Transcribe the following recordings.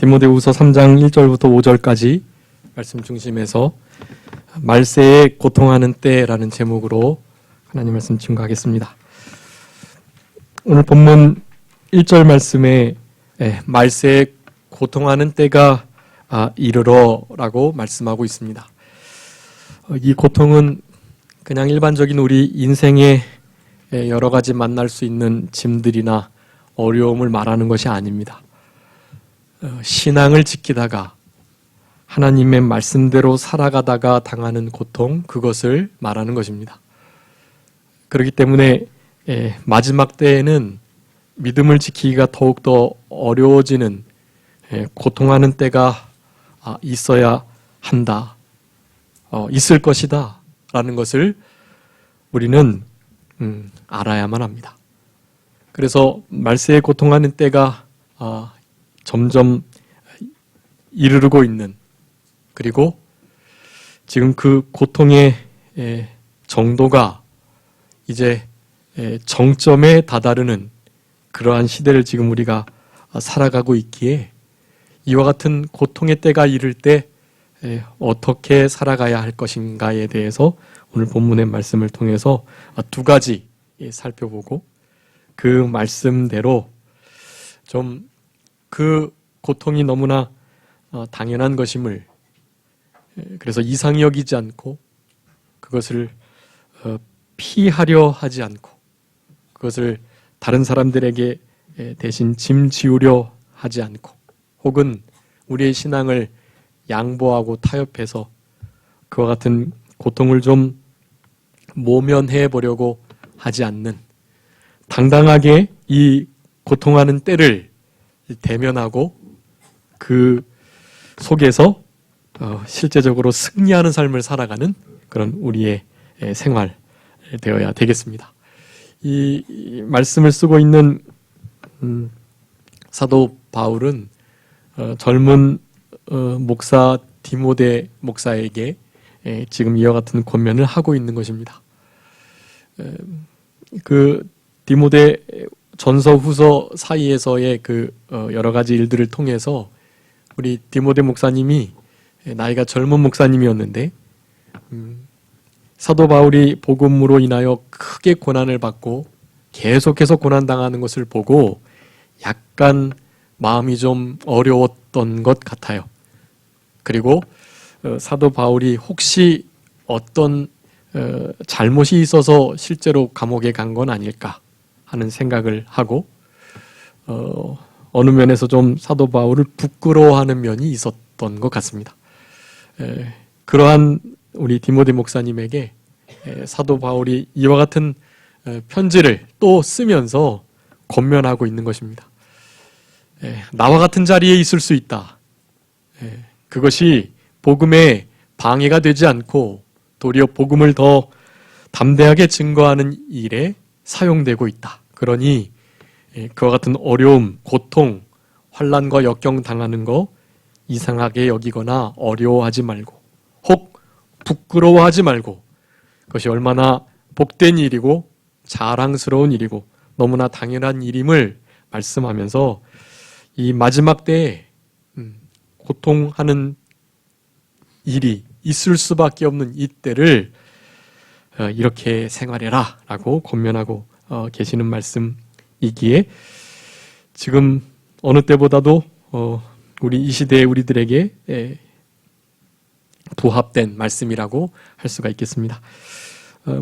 디모데후서 3장 1절부터 5절까지 말씀 중심에서 말세에 고통하는 때라는 제목으로 하나님 말씀 증거하겠습니다. 오늘 본문 1절 말씀에 말세에 고통하는 때가 이르러라고 말씀하고 있습니다. 이 고통은 그냥 일반적인 우리 인생에 여러 가지 만날 수 있는 짐들이나 어려움을 말하는 것이 아닙니다. 신앙을 지키다가 하나님의 말씀대로 살아가다가 당하는 고통, 그것을 말하는 것입니다. 그렇기 때문에 마지막 때에는 믿음을 지키기가 더욱더 어려워지는 고통하는 때가 있어야 한다, 있을 것이다 라는 것을 우리는 알아야만 합니다. 그래서 말세에 고통하는 때가 점점 이르르고 있는, 그리고 지금 그 고통의 정도가 이제 정점에 다다르는 그러한 시대를 지금 우리가 살아가고 있기에 이와 같은 고통의 때가 이를 때 어떻게 살아가야 할 것인가에 대해서 오늘 본문의 말씀을 통해서 두 가지 살펴보고 그 말씀대로 좀 그 고통이 너무나 당연한 것임을, 그래서 이상히 여기지 않고 그것을 피하려 하지 않고 그것을 다른 사람들에게 대신 짐 지우려 하지 않고, 혹은 우리의 신앙을 양보하고 타협해서 그와 같은 고통을 좀 모면해 보려고 하지 않는, 당당하게 이 고통하는 때를 대면하고 그 속에서 실제적으로 승리하는 삶을 살아가는 그런 우리의 생활 되어야 되겠습니다. 이 말씀을 쓰고 있는 사도 바울은 젊은 목사 디모데 목사에게 지금 이와 같은 권면을 하고 있는 것입니다. 그 디모데 전서 후서 사이에서의 그 여러 가지 일들을 통해서 우리 디모데 목사님이 나이가 젊은 목사님이었는데 사도 바울이 복음으로 인하여 크게 고난을 받고 계속해서 고난당하는 것을 보고 약간 마음이 좀 어려웠던 것 같아요. 그리고 사도 바울이 혹시 어떤 잘못이 있어서 실제로 감옥에 간 건 아닐까 하는 생각을 하고 어느 면에서 좀 사도 바울을 부끄러워하는 면이 있었던 것 같습니다. 그러한 우리 디모데 목사님에게 사도 바울이 이와 같은 편지를 또 쓰면서 권면하고 있는 것입니다. 나와 같은 자리에 있을 수 있다. 그것이 복음에 방해가 되지 않고 도리어 복음을 더 담대하게 증거하는 일에 사용되고 있다. 그러니 그와 같은 어려움, 고통, 환난과 역경당하는 거 이상하게 여기거나 어려워하지 말고, 혹 부끄러워하지 말고, 그것이 얼마나 복된 일이고 자랑스러운 일이고 너무나 당연한 일임을 말씀하면서 이 마지막 때에 고통하는 일이 있을 수밖에 없는 이때를 이렇게 생활해라 라고 권면하고 계시는 말씀이기에 지금 어느 때보다도 우리 이 시대의 우리들에게 부합된 말씀이라고 할 수가 있겠습니다.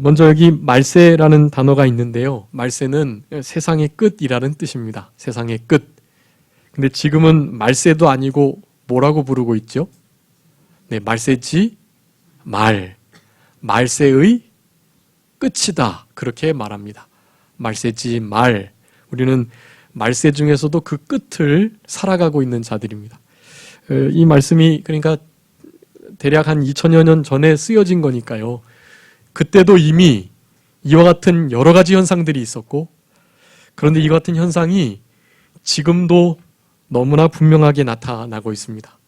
먼저 여기 말세라는 단어가 있는데요. 말세는 세상의 끝이라는 뜻입니다. 세상의 끝. 근데 지금은 말세도 아니고 뭐라고 부르고 있죠? 네, 말세지 말세의 끝이다, 그렇게 말합니다. 말세지 말. 우리는 말세 중에서도 그 끝을 살아가고 있는 자들입니다. 이 말씀이 그러니까 대략 한 2000여 년 전에 쓰여진 거니까요. 그때도 이미 이와 같은 여러 가지 현상들이 있었고, 그런데 이와 같은 현상이 지금도 너무나 분명하게 나타나고 있습니다.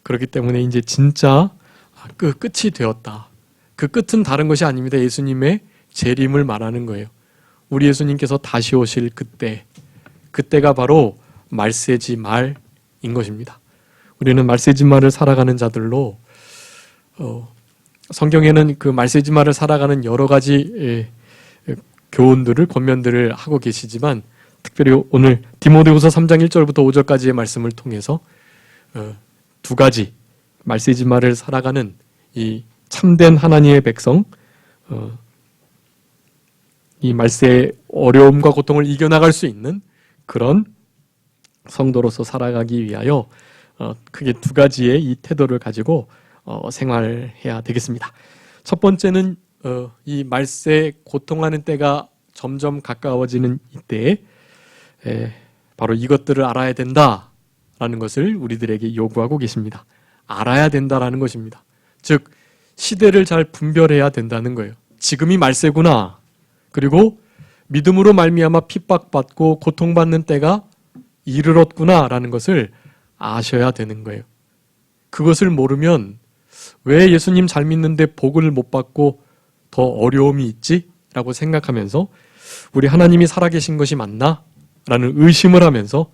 그렇기 때문에 이제 진짜 그 끝이 되었다. 그 끝은 다른 것이 아닙니다. 예수님의 재림을 말하는 거예요. 우리 예수님께서 다시 오실 그때가 바로 말세지 것입니다. 우리는 말세지마를 살아가는 자들로 성경에는 그 말세지마를 살아가는 여러 가지 교훈들을 권면들을 하고 계시지만 특별히 오늘 디모데후서 3장 1절부터 5절까지의 말씀을 통해서 두 가지 말세지마를 살아가는 이 참된 하나님의 백성, 이 말세의 어려움과 고통을 이겨나갈 수 있는 그런 성도로서 살아가기 위하여 크게 두 가지의 이 태도를 가지고 생활해야 되겠습니다. 첫 번째는 이 말세 고통하는 때가 점점 가까워지는 이때에 바로 이것들을 알아야 된다라는 것을 우리들에게 요구하고 계십니다. 알아야 된다라는 것입니다. 즉 시대를 잘 분별해야 된다는 거예요. 지금이 말세구나. 그리고 믿음으로 말미암아 핍박받고 고통받는 때가 이르렀구나라는 것을 아셔야 되는 거예요. 그것을 모르면 왜 예수님 잘 믿는데 복을 못 받고 더 어려움이 있지? 라고 생각하면서 우리 하나님이 살아계신 것이 맞나? 라는 의심을 하면서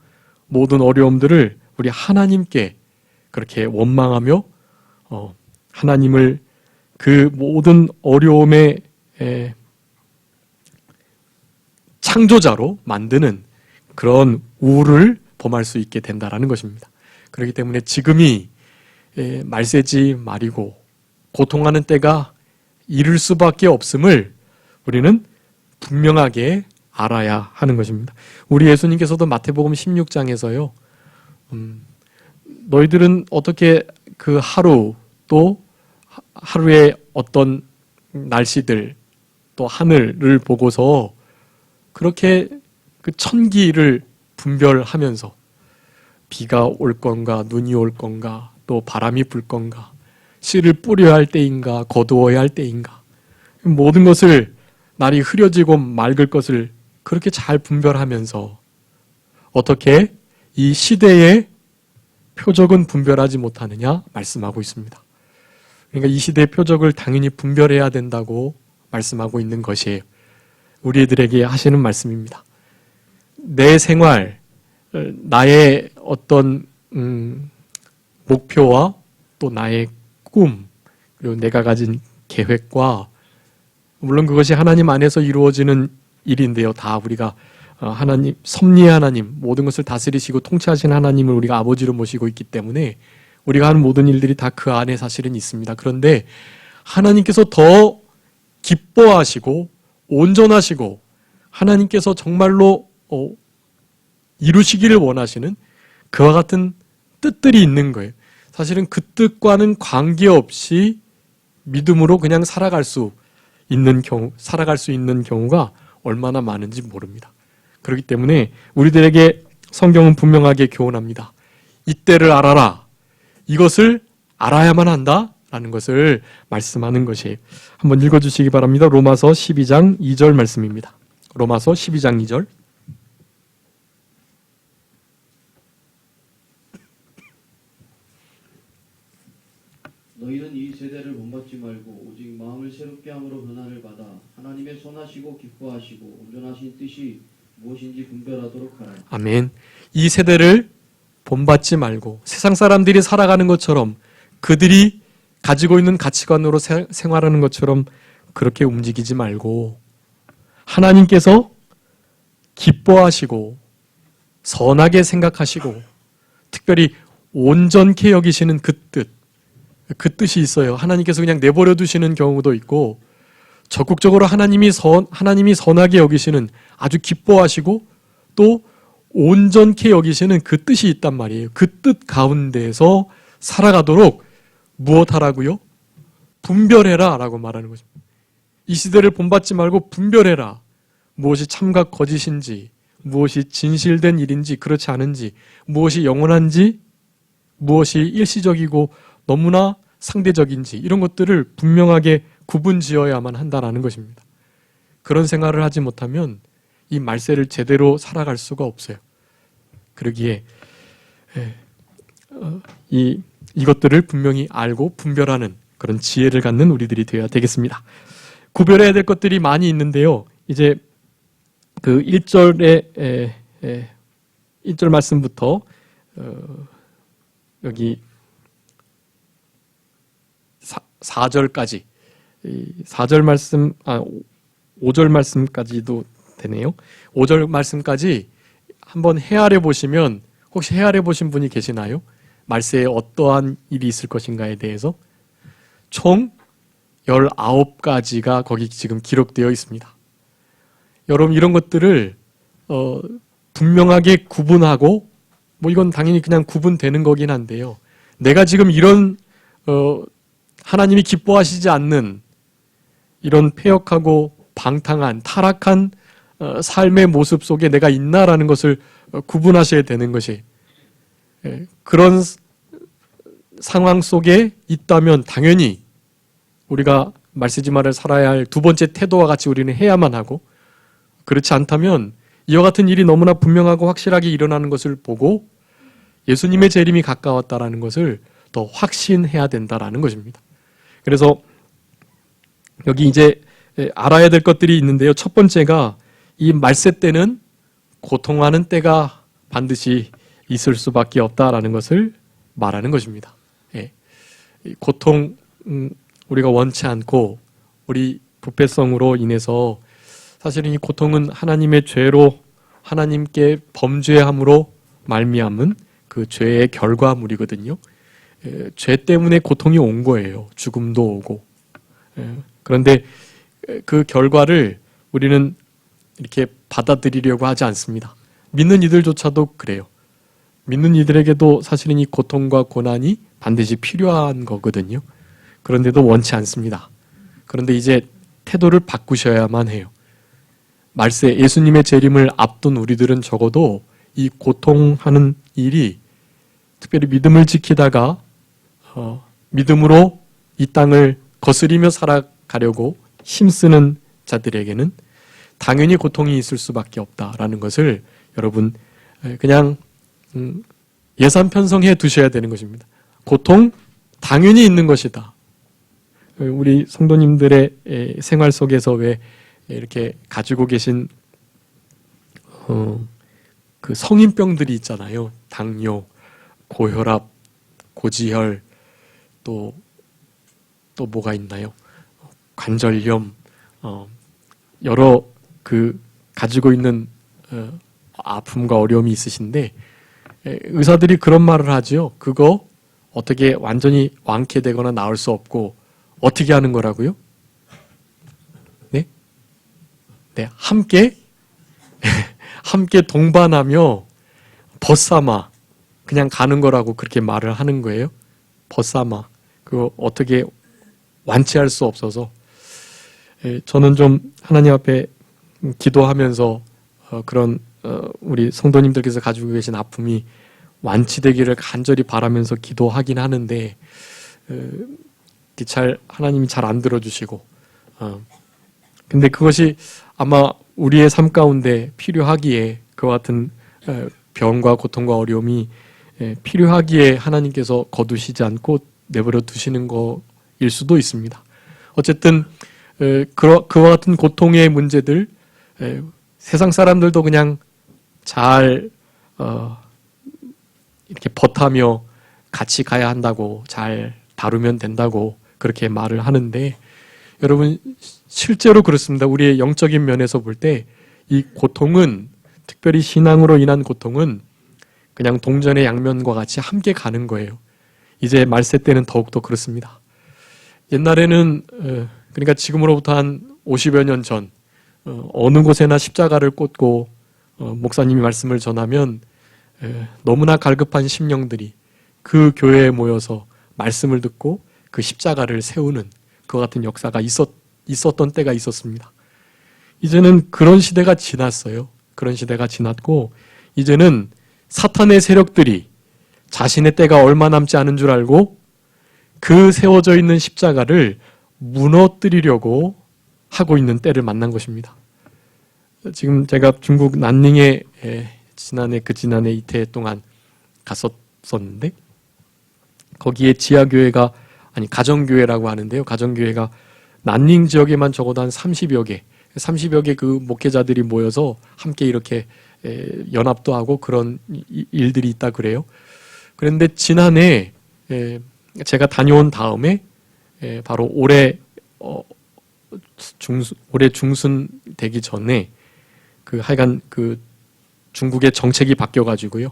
모든 어려움들을 우리 하나님께 그렇게 원망하며 하나님을 그 모든 어려움의 창조자로 만드는 그런 우를 범할 수 있게 된다라는 것입니다. 그렇기 때문에 지금이 말세지 말이고 고통하는 때가 이를 수밖에 없음을 우리는 분명하게 알아야 하는 것입니다. 우리 예수님께서도 마태복음 16장에서요. 너희들은 어떻게 그 하루 또 하루의 어떤 날씨들 또 하늘을 보고서 그렇게 그 천기를 분별하면서 비가 올 건가 눈이 올 건가 또 바람이 불 건가 씨를 뿌려야 할 때인가 거두어야 할 때인가 모든 것을 날이 흐려지고 맑을 것을 그렇게 잘 분별하면서 어떻게 이 시대의 표적은 분별하지 못하느냐 말씀하고 있습니다. 그러니까 이 시대의 표적을 당연히 분별해야 된다고 말씀하고 있는 것이에요. 우리들에게 하시는 말씀입니다. 내 생활, 나의 어떤 목표와 또 나의 꿈, 그리고 내가 가진 계획과 물론 그것이 하나님 안에서 이루어지는 일인데요. 다 우리가 하나님, 섭리의 하나님, 모든 것을 다스리시고 통치하신 하나님을 우리가 아버지로 모시고 있기 때문에 우리가 하는 모든 일들이 다 그 안에 사실은 있습니다. 그런데 하나님께서 더 기뻐하시고 온전하시고 하나님께서 정말로 이루시기를 원하시는 그와 같은 뜻들이 있는 거예요. 사실은 그 뜻과는 관계없이 믿음으로 그냥 살아갈 수 있는 경우가 얼마나 많은지 모릅니다. 그렇기 때문에 우리들에게 성경은 분명하게 교훈합니다. 이때를 알아라. 이것을 알아야만 한다라는 것을 말씀하는 것이에요. 한번 읽어주시기 바랍니다. 로마서 12장 2절 말씀입니다. 로마서 12장 2절. 너희는 이 세대를 본받지 말고 오직 마음을 새롭게 함으로 변화를 받아 하나님의 선하시고 기뻐하시고 온전하신 뜻이 무엇인지 분별하도록 하라. 아멘. 이 세대를 본받지 말고 세상 사람들이 살아가는 것처럼 그들이 가지고 있는 가치관으로 생활하는 것처럼 그렇게 움직이지 말고 하나님께서 기뻐하시고 선하게 생각하시고 특별히 온전케 여기시는 그 뜻이 있어요. 하나님께서 그냥 내버려 두시는 경우도 있고 적극적으로 하나님이 선하게 여기시는 아주 기뻐하시고 또 온전케 여기시는 그 뜻이 있단 말이에요. 그 뜻 가운데서 살아가도록 무엇하라고요? 분별해라 라고 말하는 거죠. 이 시대를 본받지 말고 분별해라. 무엇이 참과 거짓인지, 무엇이 진실된 일인지 그렇지 않은지, 무엇이 영원한지, 무엇이 일시적이고 너무나 상대적인지 이런 것들을 분명하게 구분지어야만 한다는 것입니다. 그런 생활을 하지 못하면 이 말세를 제대로 살아갈 수가 없어요. 그러기에 이것들을 분명히 알고 분별하는 그런 지혜를 갖는 우리들이 되어야 되겠습니다. 구별해야 될 것들이 많이 있는데요. 이제 그 1절 말씀부터 여기 4절까지 4절 말씀 5절 말씀까지도 되네요. 5절 말씀까지 한번 헤아려 보시면 혹시 헤아려 보신 분이 계시나요? 말세에 어떠한 일이 있을 것인가에 대해서 총 19가지가 거기 지금 기록되어 있습니다. 여러분 이런 것들을 분명하게 구분하고 뭐 이건 당연히 그냥 구분되는 거긴 한데요. 내가 지금 이런 하나님이 기뻐하시지 않는 이런 패역하고 방탕한 타락한 삶의 모습 속에 내가 있나라는 것을 구분하셔야 되는 것이 그런 상황 속에 있다면 당연히 우리가 말세지말을 살아야 할 두 번째 태도와 같이 우리는 해야만 하고 그렇지 않다면 이와 같은 일이 너무나 분명하고 확실하게 일어나는 것을 보고 예수님의 재림이 가까웠다라는 것을 더 확신해야 된다라는 것입니다. 그래서 여기 이제 알아야 될 것들이 있는데요. 첫 번째가 이 말세 때는 고통하는 때가 반드시 있을 수밖에 없다라는 것을 말하는 것입니다. 예. 고통 우리가 원치 않고 우리 부패성으로 인해서 사실은 이 고통은 하나님의 죄로 하나님께 범죄함으로 말미암은 그 죄의 결과물이거든요. 죄 때문에 고통이 온 거예요. 죽음도 오고. 그런데 그 결과를 우리는 이렇게 받아들이려고 하지 않습니다. 믿는 이들조차도 그래요. 믿는 이들에게도 사실은 이 고통과 고난이 반드시 필요한 거거든요. 그런데도 원치 않습니다. 그런데 이제 태도를 바꾸셔야만 해요. 말세 예수님의 재림을 앞둔 우리들은 적어도 이 고통하는 일이 특별히 믿음을 지키다가 믿음으로 이 땅을 거스리며 살아가려고 힘쓰는 자들에게는 당연히 고통이 있을 수밖에 없다라는 것을 여러분 그냥 예산 편성해 두셔야 되는 것입니다. 고통 당연히 있는 것이다. 우리 성도님들의 생활 속에서 왜 이렇게 가지고 계신 그 성인병들이 있잖아요. 당뇨, 고혈압, 고지혈, 또 뭐가 있나요? 관절염, 여러 그 가지고 있는 아픔과 어려움이 있으신데 의사들이 그런 말을 하죠. 그거 어떻게 완전히 완쾌되거나 나을 수 없고 어떻게 하는 거라고요? 네? 네, 함께 동반하며 벗삼아 그냥 가는 거라고 그렇게 말을 하는 거예요. 벗삼아 그거 어떻게 완치할 수 없어서 저는 좀 하나님 앞에 기도하면서 그런 우리 성도님들께서 가지고 계신 아픔이 완치되기를 간절히 바라면서 기도하긴 하는데 하나님이 잘 안 들어주시고 근데 그것이 아마 우리의 삶 가운데 필요하기에 그와 같은 병과 고통과 어려움이 필요하기에 하나님께서 거두시지 않고 내버려 두시는 거일 수도 있습니다. 어쨌든 그와 같은 고통의 문제들 세상 사람들도 그냥 잘 이렇게 벗하며 같이 가야 한다고 잘 다루면 된다고 그렇게 말을 하는데 여러분 실제로 그렇습니다. 우리의 영적인 면에서 볼 때 이 고통은 특별히 신앙으로 인한 고통은 그냥 동전의 양면과 같이 함께 가는 거예요. 이제 말세 때는 더욱더 그렇습니다. 옛날에는 그러니까 지금으로부터 한 50여 년 전 어느 곳에나 십자가를 꽂고 목사님이 말씀을 전하면 너무나 갈급한 심령들이 그 교회에 모여서 말씀을 듣고 그 십자가를 세우는 그와 같은 역사가 있었던 때가 있었습니다. 이제는 그런 시대가 지났어요. 그런 시대가 지났고 이제는 사탄의 세력들이 자신의 때가 얼마 남지 않은 줄 알고 그 세워져 있는 십자가를 무너뜨리려고 하고 있는 때를 만난 것입니다. 지금 제가 중국 난닝에 지난해 이태 동안 갔었는데 거기에 지하교회가 가정교회라고 하는데요. 가정교회가 난닝 지역에만 적어도 한 30여 개 그 목회자들이 모여서 함께 이렇게 연합도 하고 그런 일들이 있다 그래요. 그런데 지난해 제가 다녀온 다음에 바로 올해 중순 되기 전에 하여간 중국의 정책이 바뀌어가지고요.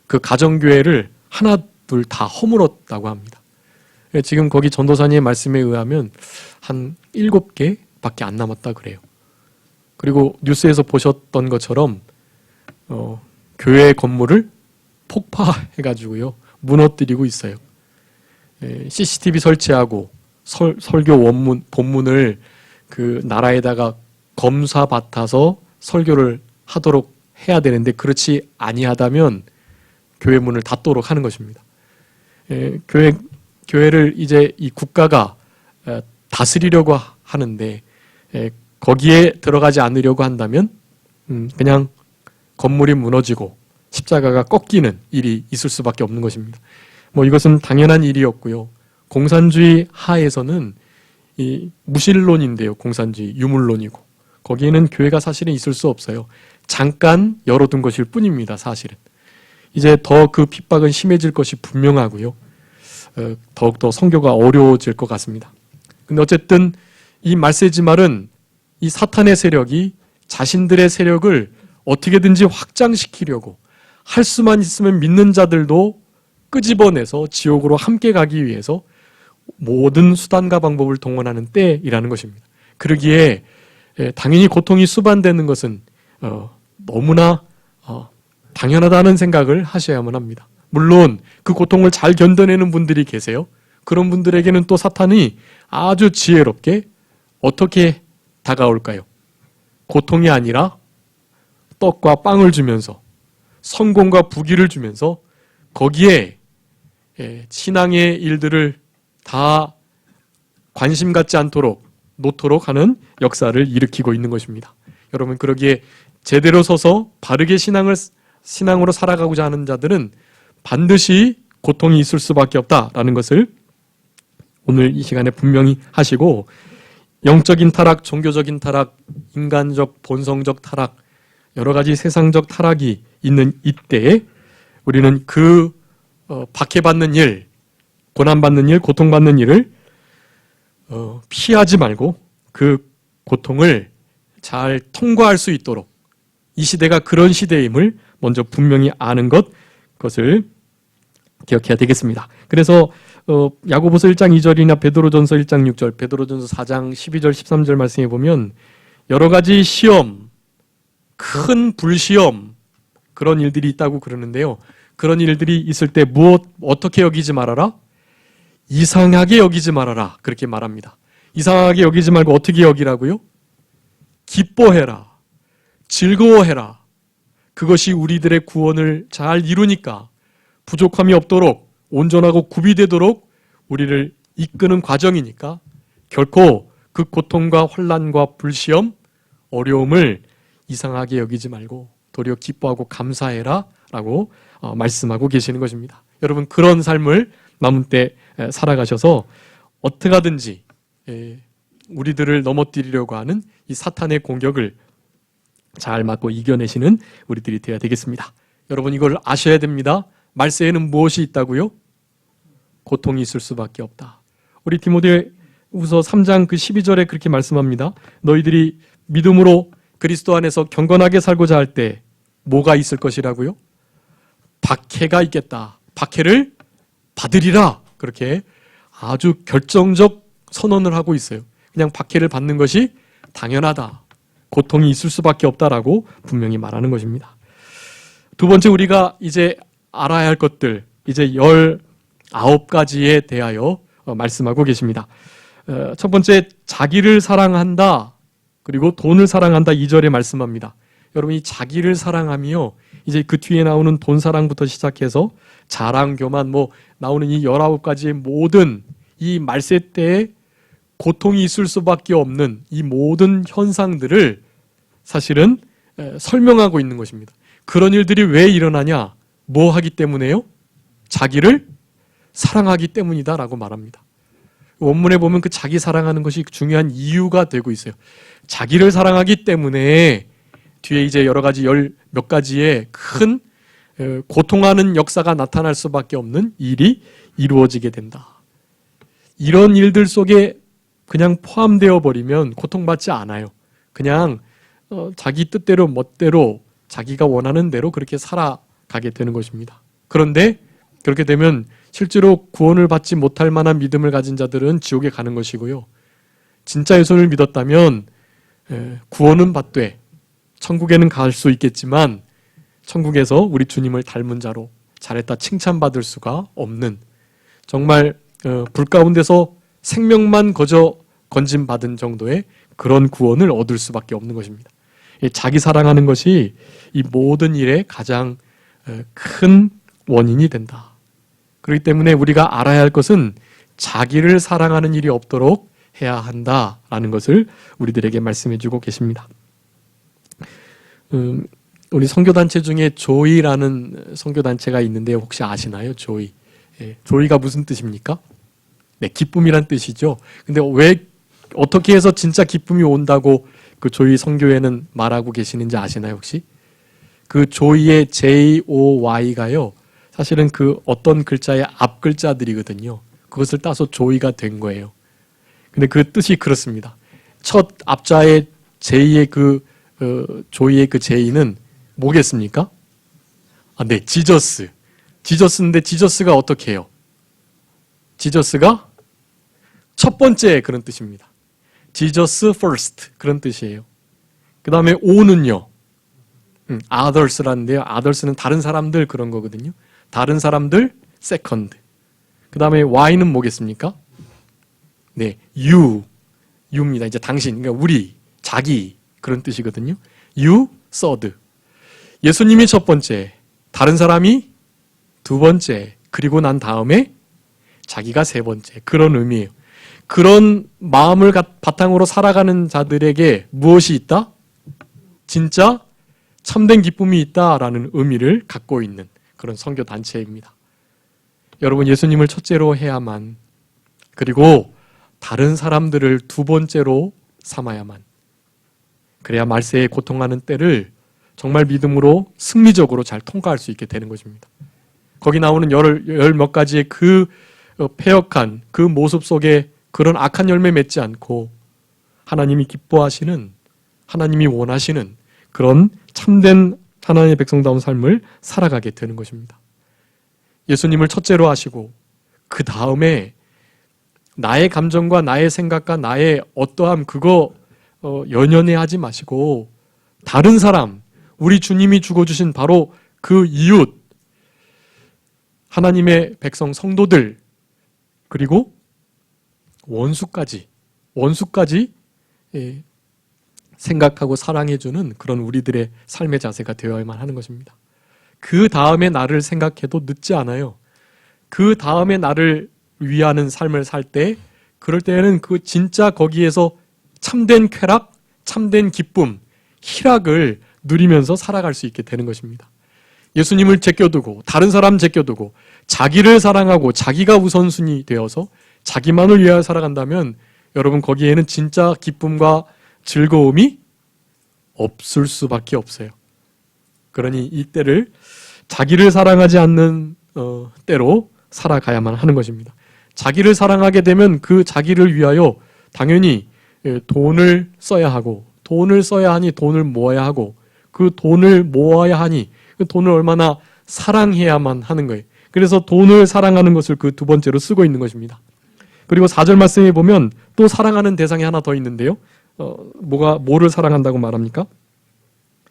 그 가정교회를 하나 둘 다 허물었다고 합니다. 지금 거기 전도사님의 말씀에 의하면 한 7개밖에 안 남았다 그래요. 그리고 뉴스에서 보셨던 것처럼 교회 건물을 폭파해가지고요. 무너뜨리고 있어요. CCTV 설치하고 설교 본문을 그 나라에다가 검사 받아서 설교를 하도록 해야 되는데 그렇지 아니하다면 교회 문을 닫도록 하는 것입니다. 교회를 이제 이 국가가 다스리려고 하는데 거기에 들어가지 않으려고 한다면 그냥 건물이 무너지고 십자가가 꺾이는 일이 있을 수밖에 없는 것입니다. 이것은 당연한 일이었고요. 공산주의 하에서는 이 무신론인데요. 공산주의 유물론이고 거기에는 교회가 사실은 있을 수 없어요. 잠깐 열어둔 것일 뿐입니다. 사실은. 이제 더 그 핍박은 심해질 것이 분명하고요. 더욱더 선교가 어려워질 것 같습니다. 근데 어쨌든 이 말세지말은 이 사탄의 세력이 자신들의 세력을 어떻게든지 확장시키려고 할 수만 있으면 믿는 자들도 끄집어내서 지옥으로 함께 가기 위해서 모든 수단과 방법을 동원하는 때이라는 것입니다. 그러기에 당연히 고통이 수반되는 것은 너무나 당연하다는 생각을 하셔야만 합니다. 물론 그 고통을 잘 견뎌내는 분들이 계세요. 그런 분들에게는 또 사탄이 아주 지혜롭게 어떻게 다가올까요? 고통이 아니라 떡과 빵을 주면서 성공과 부귀를 주면서 거기에 신앙의 일들을 다 관심 갖지 않도록 놓도록 하는 역사를 일으키고 있는 것입니다. 여러분 그러기에 제대로 서서 바르게 신앙으로 살아가고자 하는 자들은 반드시 고통이 있을 수밖에 없다라는 것을 오늘 이 시간에 분명히 하시고 영적인 타락, 종교적인 타락, 인간적, 본성적 타락 여러 가지 세상적 타락이 있는 이때에 우리는 박해받는 일, 고난받는 일, 고통받는 일을 피하지 말고 그 고통을 잘 통과할 수 있도록 이 시대가 그런 시대임을 먼저 분명히 아는 그것을 기억해야 되겠습니다. 그래서 야고보서 1장 2절이나 베드로전서 1장 6절, 베드로전서 4장 12절 13절 말씀해 보면 여러 가지 시험, 큰 불시험 그런 일들이 있다고 그러는데요. 그런 일들이 있을 때 어떻게 여기지 말아라? 이상하게 여기지 말아라. 그렇게 말합니다. 이상하게 여기지 말고 어떻게 여기라고요? 기뻐해라. 즐거워해라. 그것이 우리들의 구원을 잘 이루니까 부족함이 없도록 온전하고 구비되도록 우리를 이끄는 과정이니까 결코 그 고통과 환난과 불시험, 어려움을 이상하게 여기지 말고 도리어 기뻐하고 감사해라 라고 말씀하고 계시는 것입니다. 여러분 그런 삶을 남은 때 살아가셔서 어떻게 하든지 우리들을 넘어뜨리려고 하는 이 사탄의 공격을 잘 맞고 이겨내시는 우리들이 되어야 되겠습니다. 여러분 이걸 아셔야 됩니다. 말세에는 무엇이 있다고요? 고통이 있을 수밖에 없다. 우리 디모데후서 3장 12절에 그렇게 말씀합니다. 너희들이 믿음으로 그리스도 안에서 경건하게 살고자 할 때 뭐가 있을 것이라고요? 박해가 있겠다. 박해를 받으리라. 그렇게 아주 결정적 선언을 하고 있어요. 그냥 박해를 받는 것이 당연하다. 고통이 있을 수밖에 없다라고 분명히 말하는 것입니다. 두 번째 우리가 이제 알아야 할 것들 이제 19가지에 대하여 말씀하고 계십니다. 첫 번째 자기를 사랑한다. 그리고 돈을 사랑한다. 2절에 말씀합니다. 여러분 이 자기를 사랑하며 이제 그 뒤에 나오는 돈 사랑부터 시작해서 자랑, 교만 나오는 이 19가지의 모든 이 말세 때에 고통이 있을 수밖에 없는 이 모든 현상들을 사실은 설명하고 있는 것입니다. 그런 일들이 왜 일어나냐? 뭐 하기 때문에요? 자기를 사랑하기 때문이다라고 말합니다. 원문에 보면 그 자기 사랑하는 것이 중요한 이유가 되고 있어요. 자기를 사랑하기 때문에 뒤에 이제 여러 가지 몇 가지의 큰 고통하는 역사가 나타날 수밖에 없는 일이 이루어지게 된다. 이런 일들 속에 그냥 포함되어 버리면 고통받지 않아요. 그냥 자기 뜻대로 멋대로 자기가 원하는 대로 그렇게 살아가게 되는 것입니다. 그런데 그렇게 되면 실제로 구원을 받지 못할 만한 믿음을 가진 자들은 지옥에 가는 것이고요. 진짜 예수를 믿었다면 구원은 받되 천국에는 갈 수 있겠지만 천국에서 우리 주님을 닮은 자로 잘했다 칭찬받을 수가 없는, 정말 불 가운데서 생명만 거저 건짐받은 정도의 그런 구원을 얻을 수밖에 없는 것입니다. 자기 사랑하는 것이 이 모든 일의 가장 큰 원인이 된다. 그렇기 때문에 우리가 알아야 할 것은 자기를 사랑하는 일이 없도록 해야 한다라는 것을 우리들에게 말씀해 주고 계십니다. 우리 선교단체 중에 조이라는 선교단체가 있는데 혹시 아시나요? 조이. 조이가 무슨 뜻입니까? 네, 기쁨이란 뜻이죠. 근데 왜 어떻게 해서 진짜 기쁨이 온다고 그 조이 선교회는 말하고 계시는지 아시나요, 혹시? 그 조이의 JOY가요. 사실은 그 어떤 글자의 앞 글자들이거든요. 그것을 따서 조이가 된 거예요. 근데 그 뜻이 그렇습니다. 첫 앞자의 J의 조이의 그 J는 뭐겠습니까? 네, 지저스. 지저스인데 지저스가 어떻게 해요? 지저스가 첫 번째 그런 뜻입니다. Jesus first 그런 뜻이에요. 그 다음에 O는요. others라는데요. others는 다른 사람들 그런 거거든요. 다른 사람들 second. 그 다음에 Y는 뭐겠습니까? 네, you입니다. 이제 당신, 그러니까 우리, 자기 그런 뜻이거든요. you third. 예수님이 첫 번째, 다른 사람이 두 번째, 그리고 난 다음에 자기가 세 번째. 그런 의미예요. 그런 마음을 바탕으로 살아가는 자들에게 무엇이 있다? 진짜 참된 기쁨이 있다라는 의미를 갖고 있는 그런 선교 단체입니다. 여러분, 예수님을 첫째로 해야만, 그리고 다른 사람들을 두 번째로 삼아야만, 그래야 말세에 고통하는 때를 정말 믿음으로 승리적으로 잘 통과할 수 있게 되는 것입니다. 거기 나오는 열 몇 가지의 그 패역한 그 모습 속에 그런 악한 열매 맺지 않고 하나님이 기뻐하시는, 하나님이 원하시는 그런 참된 하나님의 백성다운 삶을 살아가게 되는 것입니다. 예수님을 첫째로 하시고 그 다음에 나의 감정과 나의 생각과 나의 어떠함 그거 연연해 하지 마시고 다른 사람, 우리 주님이 죽어주신 바로 그 이웃, 하나님의 백성 성도들, 그리고 원수까지 생각하고 사랑해주는 그런 우리들의 삶의 자세가 되어야만 하는 것입니다. 그 다음에 나를 생각해도 늦지 않아요. 그 다음에 나를 위하는 삶을 살 때, 그럴 때에는 그 진짜 거기에서 참된 쾌락, 참된 기쁨, 희락을 누리면서 살아갈 수 있게 되는 것입니다. 예수님을 제껴두고 다른 사람 제껴두고 자기를 사랑하고 자기가 우선순위 되어서 자기만을 위하여 살아간다면 여러분 거기에는 진짜 기쁨과 즐거움이 없을 수밖에 없어요. 그러니 이 때를 자기를 사랑하지 않는 때로 살아가야만 하는 것입니다. 자기를 사랑하게 되면 그 자기를 위하여 당연히 돈을 써야 하고, 돈을 써야 하니 돈을 모아야 하고, 그 돈을 모아야 하니 그 돈을 얼마나 사랑해야만 하는 거예요. 그래서 돈을 사랑하는 것을 그 두 번째로 쓰고 있는 것입니다. 그리고 4절 말씀에 보면 또 사랑하는 대상이 하나 더 있는데요. 뭐를 사랑한다고 말합니까?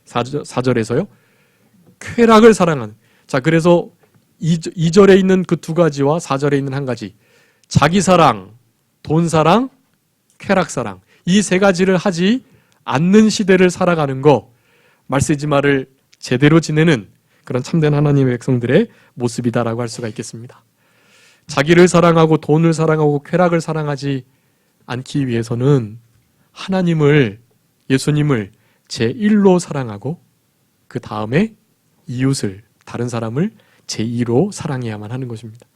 4절에서요. 쾌락을 사랑하는. 자, 그래서 2절에 있는 그 두 가지와 4절에 있는 한 가지. 자기 사랑, 돈 사랑, 쾌락 사랑. 이 세 가지를 하지 않는 시대를 살아가는 거, 말세지마를 제대로 지내는 그런 참된 하나님의 백성들의 모습이다라고 할 수가 있겠습니다. 자기를 사랑하고 돈을 사랑하고 쾌락을 사랑하지 않기 위해서는 하나님을, 예수님을 제1로 사랑하고 그 다음에 이웃을, 다른 사람을 제2로 사랑해야만 하는 것입니다.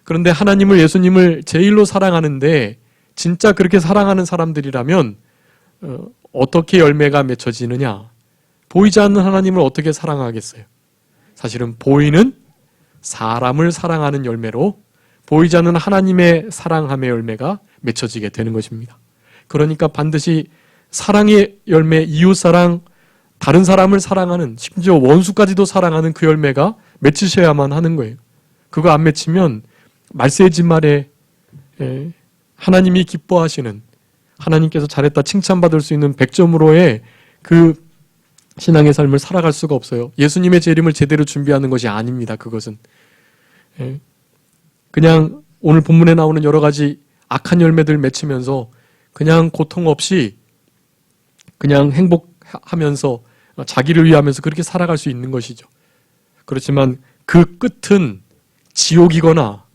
그런데 하나님을, 예수님을 제1로 사랑하는데 진짜 그렇게 사랑하는 사람들이라면 어떻게 열매가 맺혀지느냐? 보이지 않는 하나님을 어떻게 사랑하겠어요? 사실은 보이는 사람을 사랑하는 열매로 보이지 않는 하나님의 사랑함의 열매가 맺혀지게 되는 것입니다. 그러니까 반드시 사랑의 열매, 이웃사랑, 다른 사람을 사랑하는, 심지어 원수까지도 사랑하는 그 열매가 맺히셔야만 하는 거예요. 그거 안 맺히면 말세의 말에 하나님이 기뻐하시는, 하나님께서 잘했다 칭찬받을 수 있는 100점으로의 그 신앙의 삶을 살아갈 수가 없어요. 예수님의 재림을 제대로 준비하는 것이 아닙니다. 그것은 그냥 오늘 본문에 나오는 여러 가지 악한 열매들 맺히면서 그냥 고통 없이 그냥 행복하면서 자기를 위하면서 그렇게 살아갈 수 있는 것이죠. 그렇지만 그 끝은 지옥이거나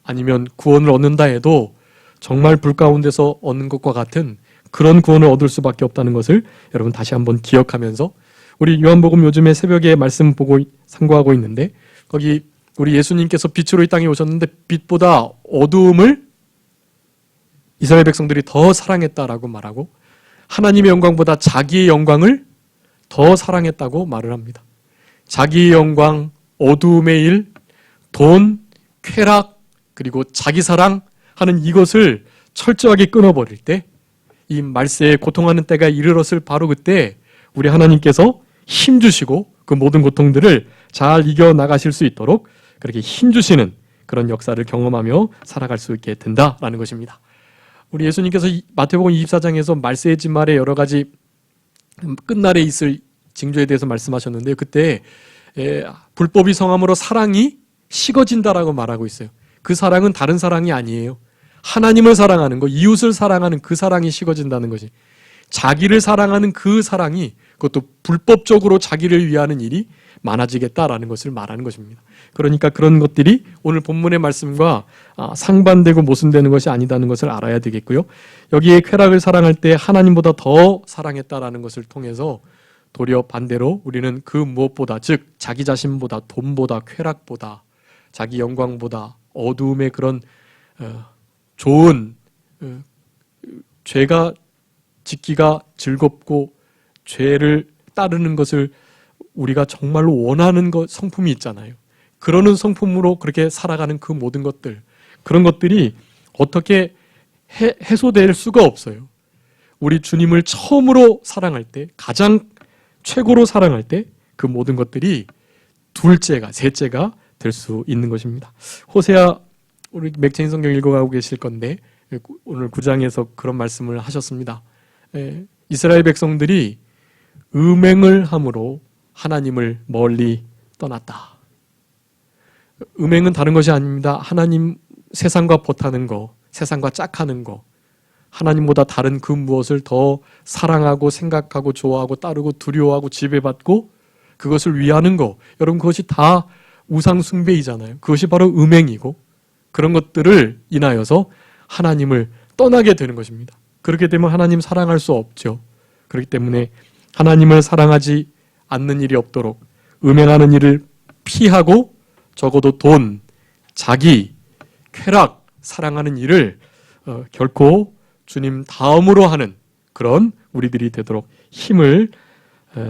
아니면 구원을 얻는다 해도 정말 불 가운데서 얻는 것과 같은 그런 구원을 얻을 수밖에 없다는 것을 여러분 다시 한번 기억하면서, 우리 요한복음 요즘에 새벽에 말씀 보고 상고하고 있는데 거기 우리 예수님께서 빛으로 이 땅에 오셨는데 빛보다 어두움을 이스라엘 백성들이 더 사랑했다라고 말하고 하나님의 영광보다 자기의 영광을 더 사랑했다고 말을 합니다. 자기의 영광, 어두움의 일, 돈, 쾌락, 그리고 자기 사랑 하는 이것을 철저하게 끊어버릴 때, 이 말세에 고통하는 때가 이르렀을 바로 그때 우리 하나님께서 힘주시고 그 모든 고통들을 잘 이겨나가실 수 있도록 그렇게 힘주시는 그런 역사를 경험하며 살아갈 수 있게 된다라는 것입니다. 우리 예수님께서 마태복음 24장에서 말세의 말에 여러 가지 끝날에 있을 징조에 대해서 말씀하셨는데요. 그때 불법이 성함으로 사랑이 식어진다라고 말하고 있어요. 그 사랑은 다른 사랑이 아니에요. 하나님을 사랑하는 것, 이웃을 사랑하는 그 사랑이 식어진다는 것이, 자기를 사랑하는 그 사랑이, 그것도 불법적으로 자기를 위하는 일이 많아지겠다라는 것을 말하는 것입니다. 그러니까 그런 것들이 오늘 본문의 말씀과 상반되고 모순되는 것이 아니다는 것을 알아야 되겠고요. 여기에 쾌락을 사랑할 때 하나님보다 더 사랑했다라는 것을 통해서 도리어 반대로 우리는 그 무엇보다, 즉 자기 자신보다, 돈보다, 쾌락보다, 자기 영광보다, 어두움의 그런 좋은 죄가 짓기가 즐겁고 죄를 따르는 것을 우리가 정말로 원하는 것, 성품이 있잖아요. 그러는 성품으로 그렇게 살아가는 그 모든 것들, 그런 것들이 어떻게 해소될 수가 없어요. 우리 주님을 처음으로 사랑할 때, 가장 최고로 사랑할 때 그 모든 것들이 둘째가, 셋째가 될 수 있는 것입니다. 호세아, 우리 맥체인 성경 읽어가고 계실 건데 오늘 9장에서 그런 말씀을 하셨습니다. 이스라엘 백성들이 음행을 함으로 하나님을 멀리 떠났다. 음행은 다른 것이 아닙니다. 하나님, 세상과 벗하는 거, 세상과 짝하는 거, 하나님보다 다른 그 무엇을 더 사랑하고 생각하고 좋아하고 따르고 두려워하고 지배받고 그것을 위하는 거, 여러분 그것이 다 우상 숭배이잖아요. 그것이 바로 음행이고, 그런 것들을 인하여서 하나님을 떠나게 되는 것입니다. 그렇게 되면 하나님 사랑할 수 없죠. 그렇기 때문에 하나님을 사랑하지 않는 일이 없도록 음행하는 일을 피하고 적어도 돈, 자기, 쾌락, 사랑하는 일을 결코 주님 다음으로 하는 그런 우리들이 되도록 힘을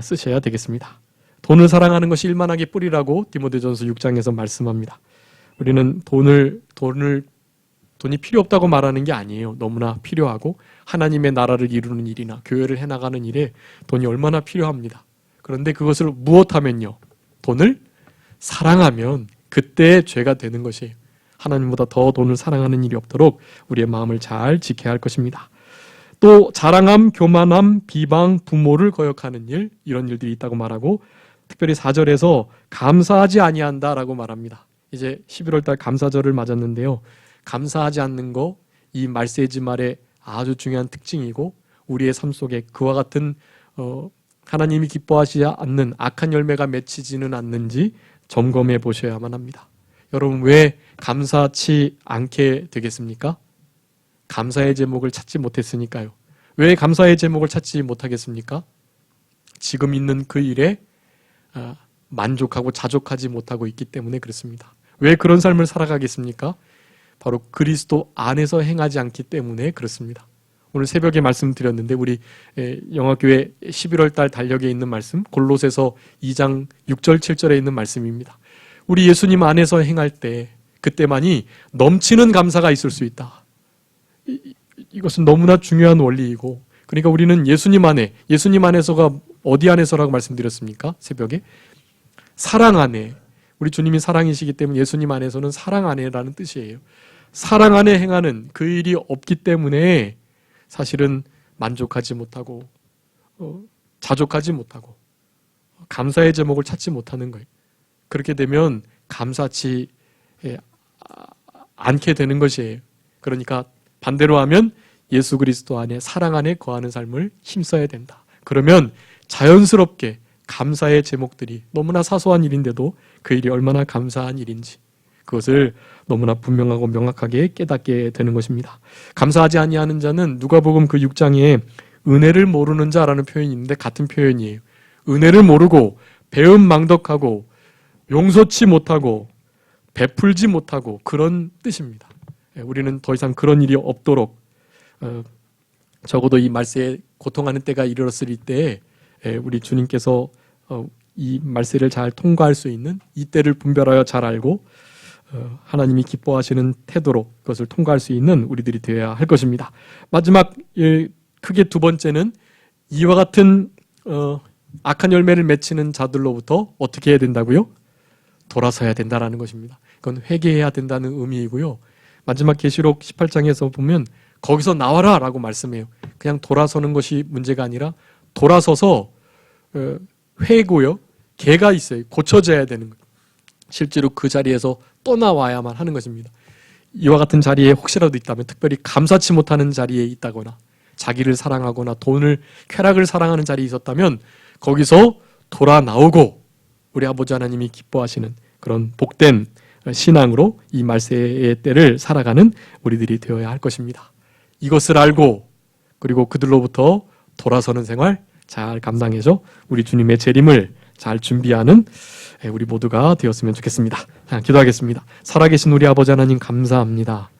쓰셔야 되겠습니다. 돈을 사랑하는 것이 일만하게 뿌리라고 디모데전서 6장에서 말씀합니다. 우리는 돈이 필요 없다고 말하는 게 아니에요. 너무나 필요하고 하나님의 나라를 이루는 일이나 교회를 해나가는 일에 돈이 얼마나 필요합니다. 그런데 그것을 무엇하면요? 돈을 사랑하면 그때 죄가 되는 것이에요. 하나님보다 더 돈을 사랑하는 일이 없도록 우리의 마음을 잘 지켜야 할 것입니다. 또 자랑함, 교만함, 비방, 부모를 거역하는 일, 이런 일들이 있다고 말하고 특별히 4절에서 감사하지 아니한다라고 말합니다. 이제 11월달 감사절을 맞았는데요. 감사하지 않는 거, 이 말세지 말의 아주 중요한 특징이고 우리의 삶 속에 그와 같은 하나님이 기뻐하시지 않는 악한 열매가 맺히지는 않는지 점검해 보셔야만 합니다. 여러분 왜 감사치 않게 되겠습니까? 감사의 제목을 찾지 못했으니까요. 왜 감사의 제목을 찾지 못하겠습니까? 지금 있는 그 일에 만족하고 자족하지 못하고 있기 때문에 그렇습니다. 왜 그런 삶을 살아가겠습니까? 바로 그리스도 안에서 행하지 않기 때문에 그렇습니다. 오늘 새벽에 말씀드렸는데 우리 영화교회 11월 달 달력에 있는 말씀 골로새서 2장 6절 7절에 있는 말씀입니다. 우리 예수님 안에서 행할 때 그때만이 넘치는 감사가 있을 수 있다. 이것은 너무나 중요한 원리이고, 그러니까 우리는 예수님 안에서가 어디 안에서라고 말씀드렸습니까? 새벽에 사랑 안에, 우리 주님이 사랑이시기 때문에 예수님 안에서는 사랑 안에라는 뜻이에요. 사랑 안에 행하는 그 일이 없기 때문에 사실은 만족하지 못하고 자족하지 못하고 감사의 제목을 찾지 못하는 거예요. 그렇게 되면 감사치 않게 되는 것이에요. 그러니까 반대로 하면 예수 그리스도 안에 사랑 안에 거하는 삶을 힘써야 된다. 그러면 자연스럽게 감사의 제목들이 너무나 사소한 일인데도 그 일이 얼마나 감사한 일인지 그것을 너무나 분명하고 명확하게 깨닫게 되는 것입니다. 감사하지 아니하는 자는 누가복음 그 6장에 은혜를 모르는 자라는 표현이 있는데 같은 표현이에요. 은혜를 모르고 배은망덕하고 용서치 못하고 베풀지 못하고 그런 뜻입니다. 우리는 더 이상 그런 일이 없도록 적어도 이 말세에 고통하는 때가 이르렀을 때에 우리 주님께서 이 말세를 잘 통과할 수 있는 이 때를 분별하여 잘 알고 하나님이 기뻐하시는 태도로 그것을 통과할 수 있는 우리들이 되어야 할 것입니다. 마지막 크게 두 번째는 이와 같은 악한 열매를 맺히는 자들로부터 어떻게 해야 된다고요? 돌아서야 된다라는 것입니다. 그건 회개해야 된다는 의미이고요. 마지막 계시록 18장에서 보면 거기서 나와라 라고 말씀해요. 그냥 돌아서는 것이 문제가 아니라 돌아서서 회고요. 개가 있어요. 고쳐져야 되는 거예요. 실제로 그 자리에서 떠나와야만 하는 것입니다. 이와 같은 자리에 혹시라도 있다면, 특별히 감사치 못하는 자리에 있다거나 자기를 사랑하거나 돈을, 쾌락을 사랑하는 자리에 있었다면 거기서 돌아 나오고 우리 아버지 하나님이 기뻐하시는 그런 복된 신앙으로 이 말세의 때를 살아가는 우리들이 되어야 할 것입니다. 이것을 알고 그리고 그들로부터 돌아서는 생활 잘 감당해서 우리 주님의 재림을 잘 준비하는 우리 모두가 되었으면 좋겠습니다. 기도하겠습니다. 살아계신 우리 아버지 하나님 감사합니다.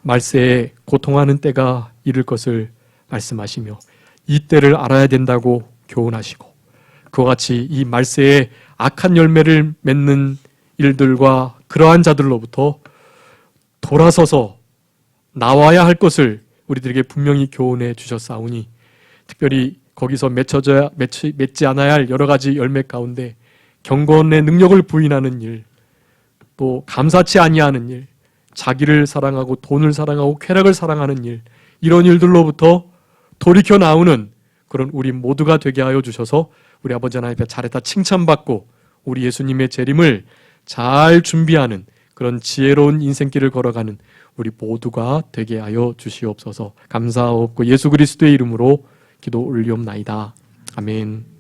말세에 고통하는 때가 이를 것을 말씀하시며 이 때를 알아야 된다고 교훈하시고 그와 같이 이 말세에 악한 열매를 맺는 일들과 그러한 자들로부터 돌아서서 나와야 할 것을 우리들에게 분명히 교훈해 주셨사오니 특별히 거기서 맺지 않아야 할 여러 가지 열매 가운데 경건의 능력을 부인하는 일, 또 감사치 아니하는 일, 자기를 사랑하고 돈을 사랑하고 쾌락을 사랑하는 일, 이런 일들로부터 돌이켜 나오는 그런 우리 모두가 되게 하여 주셔서 우리 아버지 하나님 앞에 잘했다 칭찬받고 우리 예수님의 재림을 잘 준비하는 그런 지혜로운 인생길을 걸어가는 우리 모두가 되게 하여 주시옵소서. 감사하옵고 예수 그리스도의 이름으로 기도 올리옵나이다. 아멘.